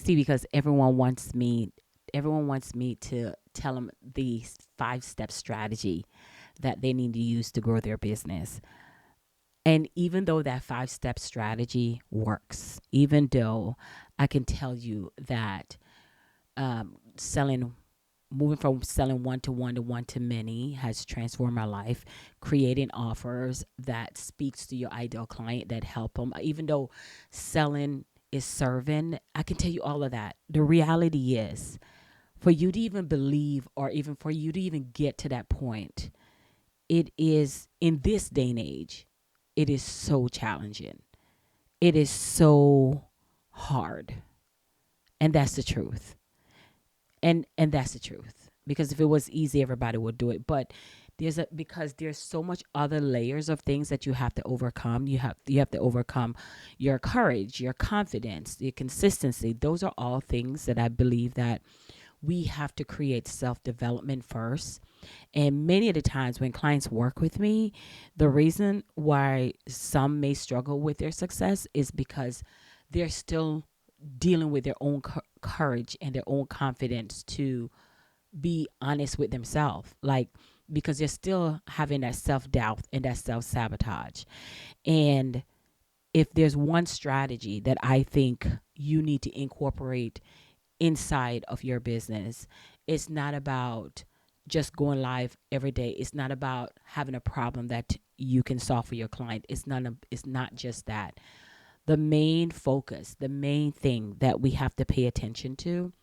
See, because everyone wants me to tell them the 5-step strategy that they need to use to grow their business. And even though that 5-step strategy works, even though I can tell you that selling moving from selling one to one to one to many has transformed my life, creating offers that speaks to your ideal client that help them, even though selling is serving, I can tell you all of that. The reality is, for you to even believe, or even for you to even get to that point, it is, in this day and age, it is so challenging. It is so hard. And that's the truth. And that's the truth. Because if it was easy, everybody would do it. But because there's so much other layers of things that you have to overcome. You have to overcome your courage, your confidence, your consistency. Those are all things that I believe that we have to create self-development first. And many of the times when clients work with me, the reason why some may struggle with their success is because they're still dealing with their own courage and their own confidence to be honest with themselves. Like, because they're still having that self-doubt and that self-sabotage. And if there's one strategy that I think you need to incorporate inside of your business, it's not about just going live every day. It's not about having a problem that you can solve for your client. It's not just that. The main focus, the main thing that we have to pay attention to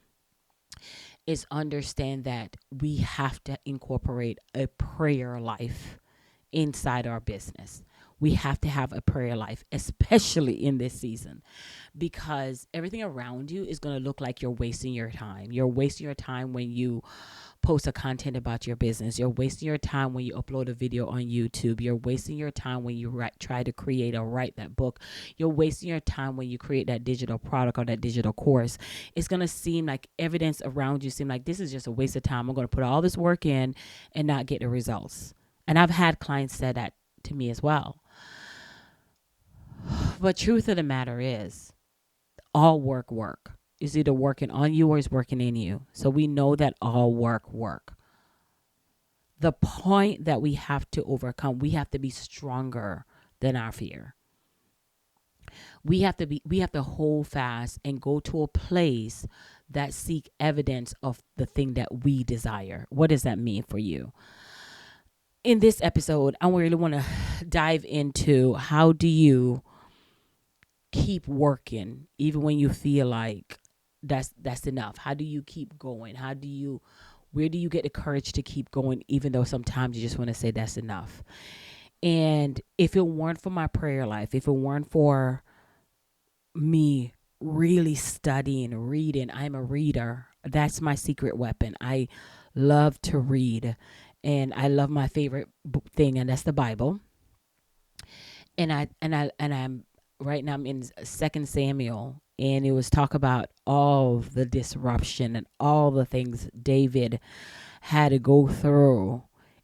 is understand that we have to incorporate a prayer life inside our business. We have to have a prayer life, especially in this season, because everything around you is going to look like you're wasting your time. You're wasting your time when you post a content about your business. You're wasting your time when you upload a video on YouTube. You're wasting your time when you try to create or write that book. You're wasting your time when you create that digital product or that digital course. It's going to seem like evidence around you seem like this is just a waste of time. I'm going to put all this work in and not get the results. And I've had clients say that to me as well. But truth of the matter is, all work is either working on you or is working in you. So we know that all work. The point that we have to overcome, we have to be stronger than our fear. We have to hold fast and go to a place that seek evidence of the thing that we desire. What does that mean for you? In this episode, I really want to dive into how do you keep working even when you feel like that's enough. How do you keep going? Where do you get the courage to keep going even though sometimes you just want to say that's enough? And if it weren't for my prayer life, if it weren't for me really studying, reading, I'm a reader. That's my secret weapon. I love to read, and I love my favorite thing, and that's the Bible. And I'm right now I'm in Second Samuel, and it was talk about all the disruption and all the things David had to go through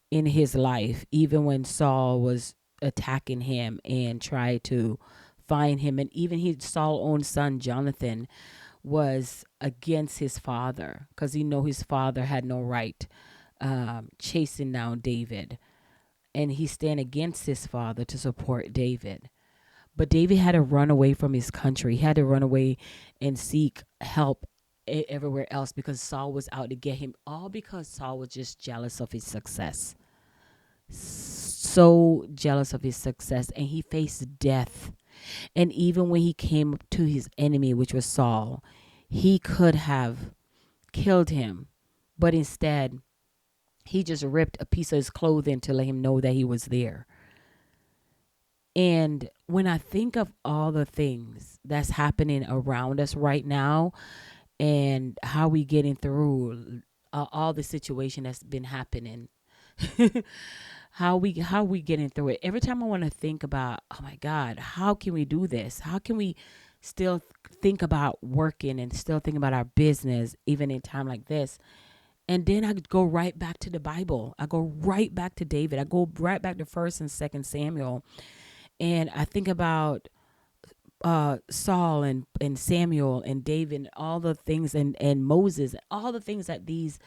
in his life, even when Saul was attacking him and tried to find him, and even Saul's own son Jonathan was against his father because he know his father had no right chasing down David, and he stand against his father to support David. But David had to run away from his country. He had to run away and seek help everywhere else because Saul was out to get him. All because Saul was just jealous of his success. So jealous of his success. And he faced death. And even when he came to his enemy, which was Saul, he could have killed him. But instead, he just ripped a piece of his clothing to let him know that he was there. And when I think of all the things that's happening around us right now and how we getting through all the situation that's been happening, how we getting through it. Every time I want to think about, oh my God, how can we do this? How can we still think about working and still think about our business even in time like this? And then I go right back to the Bible. I go right back to David. I go right back to First and Second Samuel. And I think about Saul and Samuel and David, and all the things, and Moses, all the things that these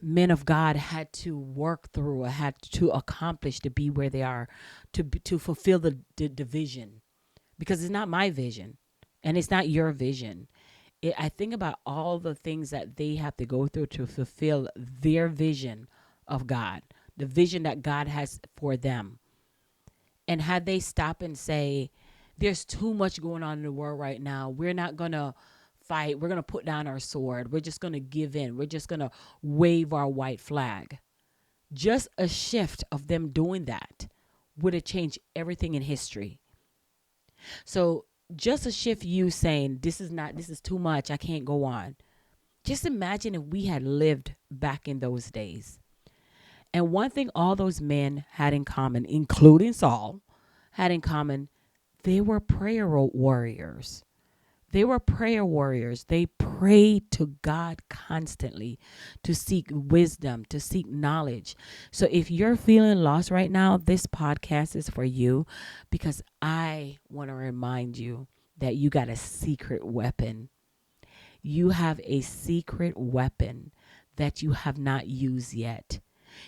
men of God had to work through, or had to accomplish to be where they are, to fulfill the vision, because it's not my vision, and it's not your vision. I think about all the things that they have to go through to fulfill their vision of God, the vision that God has for them. And had they stop and say, there's too much going on in the world right now, we're not going to fight, we're going to put down our sword, we're just going to give in, we're just going to wave our white flag. Just a shift of them doing that would have changed everything in history. So just a shift, you saying, this is too much, I can't go on. Just imagine if we had lived back in those days. And one thing all those men had in common, including Saul, had in common, they were prayer warriors. They were prayer warriors. They prayed to God constantly to seek wisdom, to seek knowledge. So if you're feeling lost right now, this podcast is for you, because I want to remind you that you got a secret weapon. You have a secret weapon that you have not used yet.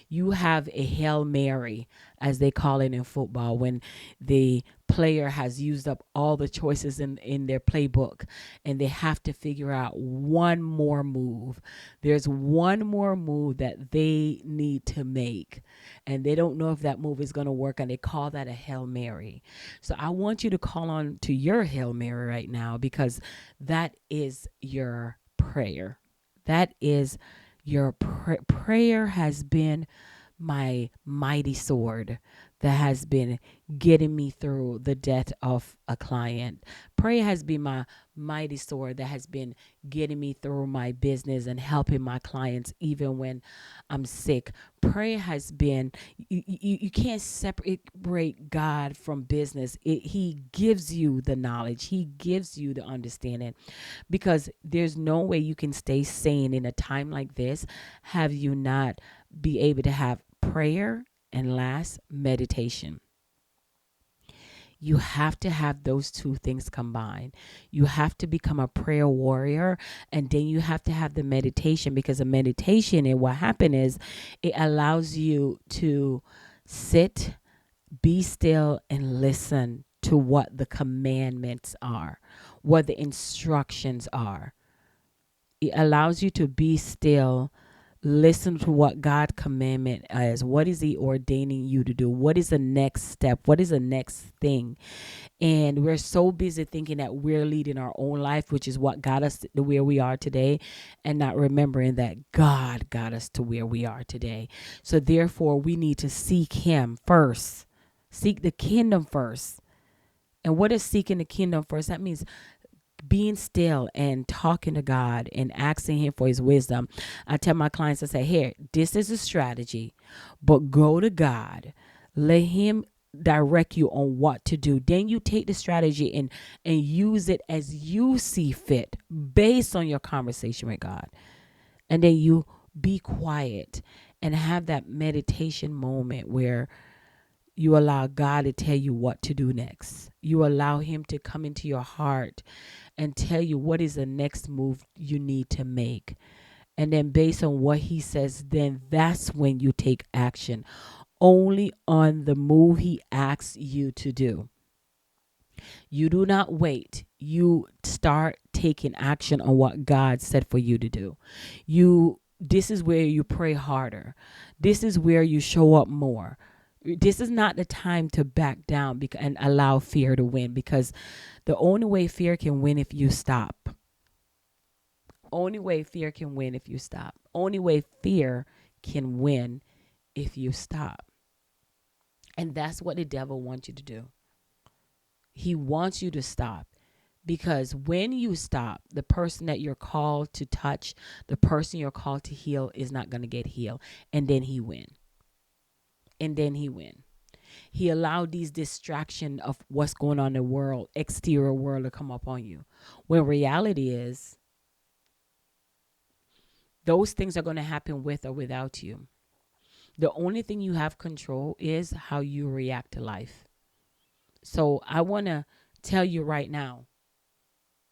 You have a Hail Mary, as they call it in football, when the player has used up all the choices in their playbook and they have to figure out one more move. There's one more move that they need to make, and they don't know if that move is going to work, and they call that a Hail Mary. So I want you to call on to your Hail Mary right now, because that is your prayer. That is your prayer has been my mighty sword that has been getting me through the death of a client. Prayer has been my mighty sword that has been getting me through my business and helping my clients even when I'm sick. Prayer has been, you can't separate God from business. He gives you the knowledge. He gives you the understanding, because there's no way you can stay sane in a time like this have you not be able to have prayer and last, meditation. You have to have those two things combined. You have to become a prayer warrior, and then you have to have the meditation, because a meditation, and what happened is it allows you to sit, be still, and listen to what the commandments are, what the instructions are. It allows you to be still, listen to what God commandment is. What is he ordaining you to do? What is the next step? What is the next thing? And we're so busy thinking that we're leading our own life, which is what got us to where we are today, and not remembering that God got us to where we are today. So therefore, we need to seek him first. Seek the kingdom first. And what is seeking the kingdom first? That means being still and talking to God and asking him for his wisdom. I tell my clients, I say, here, this is a strategy, but go to God. Let him direct you on what to do. Then you take the strategy and use it as you see fit based on your conversation with God. And then you be quiet and have that meditation moment where you allow God to tell you what to do next. You allow him to come into your heart and tell you what is the next move you need to make. And then based on what he says, then that's when you take action. Only on the move he asks you to do. You do not wait. You start taking action on what God said for you to do. This is where you pray harder. This is where you show up more. This is not the time to back down and allow fear to win, because the only way fear can win if you stop. Only way fear can win if you stop. Only way fear can win if you stop. And that's what the devil wants you to do. He wants you to stop, because when you stop, the person that you're called to touch, the person you're called to heal is not going to get healed. And then he win. And then he win. He allowed these distraction of what's going on in the world, exterior world, to come up on you. When reality is, those things are going to happen with or without you. The only thing you have control is how you react to life. So I want to tell you right now,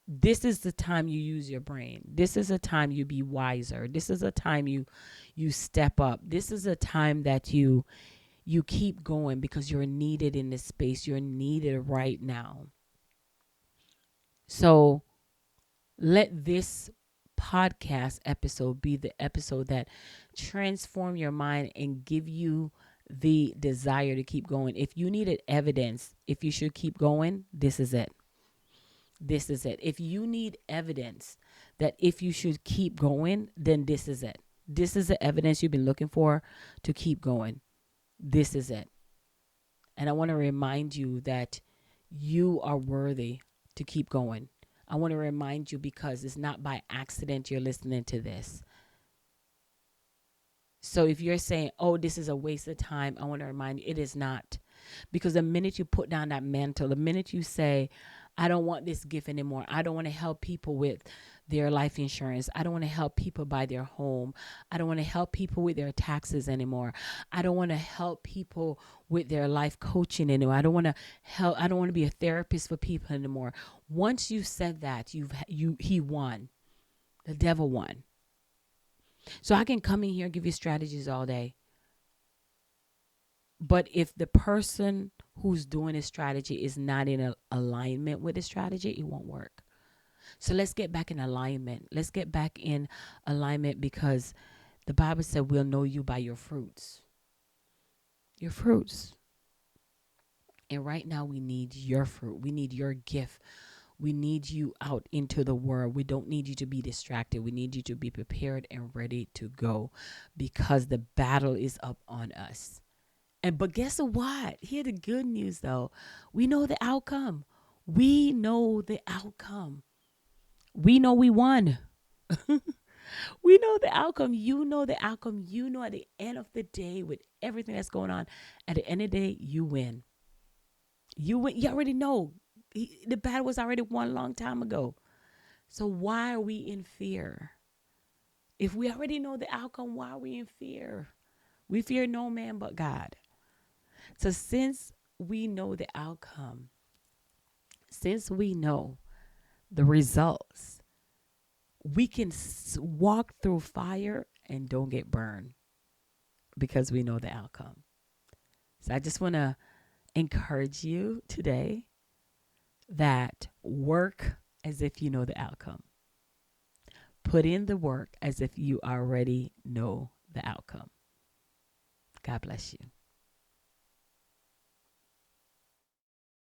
this is the time you use your brain. This is a time you be wiser. This is a time you step up. This is a time that you keep going because you're needed in this space. You're needed right now. So let this podcast episode be the episode that transform your mind and give you the desire to keep going. If you needed evidence if you should keep going, this is it. This is it. If you need evidence that if you should keep going, then this is it. This is the evidence you've been looking for to keep going. This is it. And I want to remind you that you are worthy to keep going. I want to remind you because it's not by accident you're listening to this. So if you're saying, oh, this is a waste of time, I want to remind you it is not. Because the minute you put down that mantle, the minute you say, I don't want this gift anymore. I don't want to help people with their life insurance. I don't want to help people buy their home. I don't want to help people with their taxes anymore. I don't want to help people with their life coaching anymore. I don't want to help. I don't want to be a therapist for people anymore. Once you said that, he won. The devil won. So I can come in here and give you strategies all day. But if the person who's doing a strategy is not in alignment with the strategy, it won't work. So let's get back in alignment. Let's get back in alignment because the Bible said we'll know you by your fruits. Your fruits. And right now we need your fruit. We need your gift. We need you out into the world. We don't need you to be distracted. We need you to be prepared and ready to go because the battle is up on us. But guess what? Here's the good news, though. We know the outcome. We know the outcome. We know we won. We know the outcome. You know the outcome. You know at the end of the day, with everything that's going on, at the end of the day, you win. You win. You already know. The battle was already won a long time ago. So why are we in fear? If we already know the outcome, why are we in fear? We fear no man but God. So since we know the outcome, since we know the results, we can walk through fire and don't get burned because we know the outcome. So I just want to encourage you today that work as if you know the outcome. Put in the work as if you already know the outcome. God bless you.